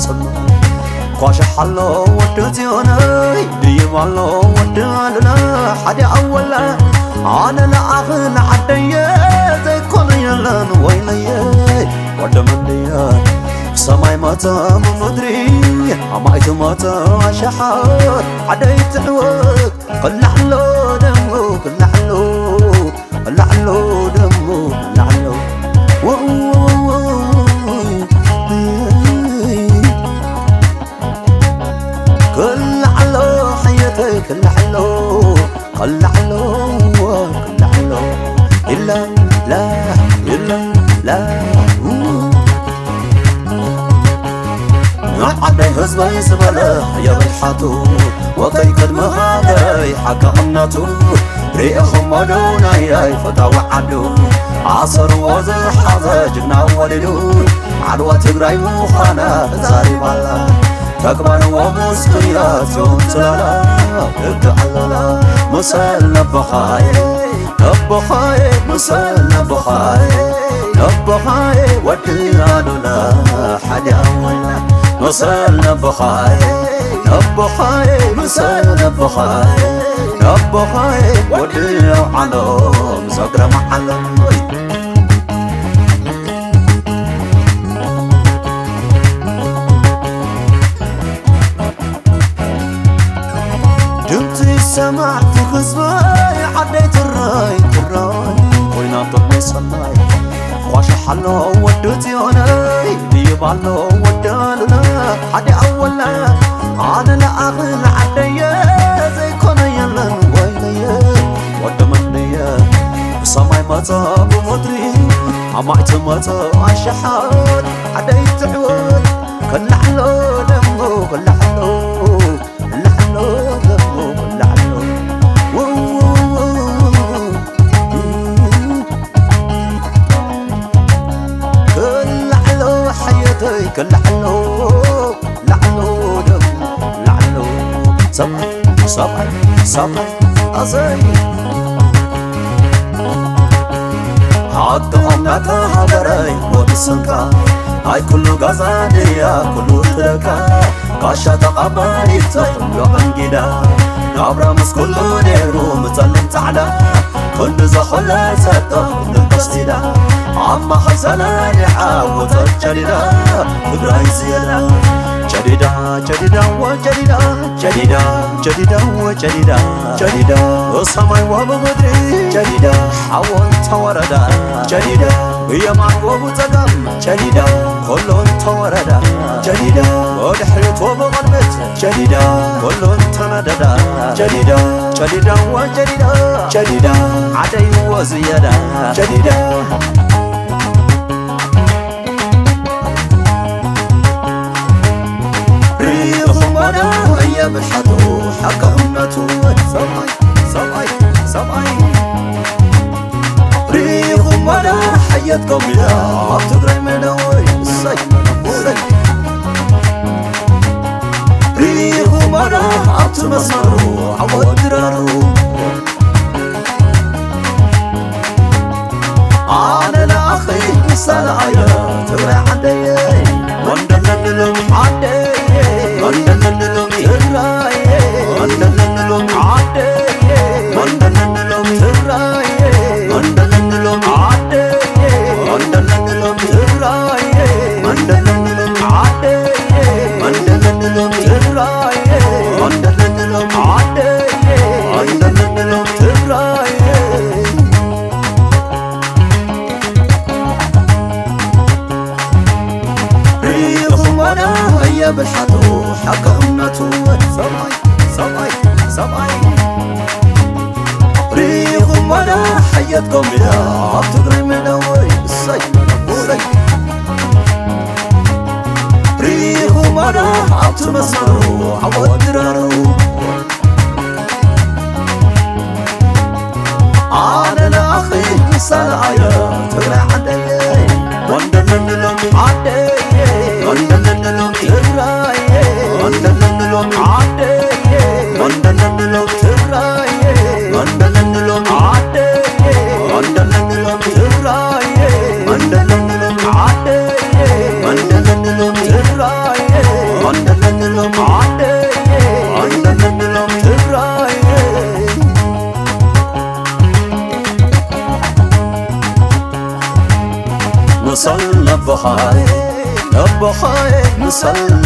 سما قاش حلو ودتيوني ديم الله ودالنا حد أولا أنا لا أغن عدي زي كل يلان ويلي ودمني سماي ماتا مدري أمايت ماتا شحات عدي تعود قلعلو دمو قلعلو قلعلو دمو قلعلو قلعلو حياتي قلعلو قلعلو قلعلو إلا لا إلا لا عدي هزبا يسبله يا بالحاتو وكي قد مهاجي حكا أمناتو ريئهم ودونا ياي فتاو عدو عصر وزر حظا جبنا ولدو عدوى تقرأي مخانا زاري بالا تكبر ومسقيات يوم تلالا ابدأ الللا مسال نبخاي نبخاي مسال نبخاي نبخاي ودينا دولا حدي أولا مسال نبخاي نبخاي مسال نبخاي نبخاي ودينا علوم زقر معلم دمتي سمعت غزباي عديت الراي وينا طلع صلاي واش حلو ودتي هناي ديبالو ودالنا حدي أولا أنا لا أغن عدي زي كنا يلن ويلي ودمني سماي ماتا بمدري عمايت ماتا عشحات عدي تعود كلحلو دمو كلحلو كلحلو دمو كلحلو كلحلو حياتي كلحلو لحلو دمو لحلو صبعي صبعي صبعي أزاي حتى أمناتا هدري ودسنكا هاي كله غزانيا كله تركا كاشا تقبالي تقلو انجدا نابرا مسكولو نيرو متلم تعلا كل زخلا ستا نقصتدا عما خزانا نعاوت الجديدا تقرأي زيادا جديدا جديدا وجديدا جديدا جديدا وجديدا جديدا السماي وبمدري جديدا حاول توردا جديدا يا معقوب تقم جديدا كلهم توردا جديدا ودحيت وبغربت جديدا كلهم تنددا جديدا جديدا وجديدا جديدا عدي وزيادا جديدا هيا بالحدو حق أمناتو سمعي سمعي سمعي ريهم ولا حياتكم يا عبتقرأي منوي السي السي ريهم ولا عبتمصرو عودرارو أنا الأخي سال عيا تقرأي عندي وندلن لهم عندي وندلن لهم تراي وندلن لهم عندي وندلن لهم تراي وندلن لهم عندي وندلن لهم تراي وندلن لهم عندي وندلن لهم تراي وندلن لهم عندي وندلن لهم تراي هيا بالحدو حق أمناتو سمعي سمعي سمعي ريهم ولا حياتكم يا عبتقرأي منوي السي السي ريهم ولا عبتمصرو عودرارو أنا الأخي سال عيا تقرأي عندي وندلن لهم عندي وندلن لهم تراي وندلن لهم عندي وندلن لهم تراي وندلن لهم عندي وندلن لهم تراي وندلن لهم عندي وندلن لهم تراي نبخاي مسل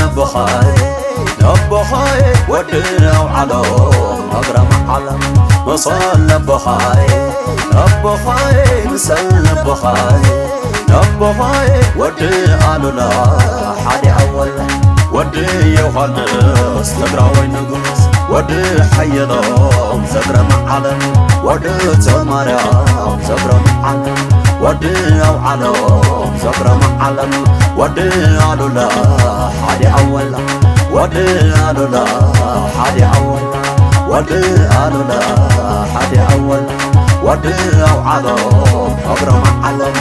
نبخاي ودنا وعلوم أقرأ معلم مسل نبخاي مسل نبخاي ودنا لا حد أول ودي يوحنس تقرأ نقص ودي حيضهم زقرأ معلم ودي تمرهم زقرأ معلم ودي وعلوم زقرأ معلم ودي لا حد أول ودي لا حد أول ودي لا حد أول ودي وعلوم أقرأ معلم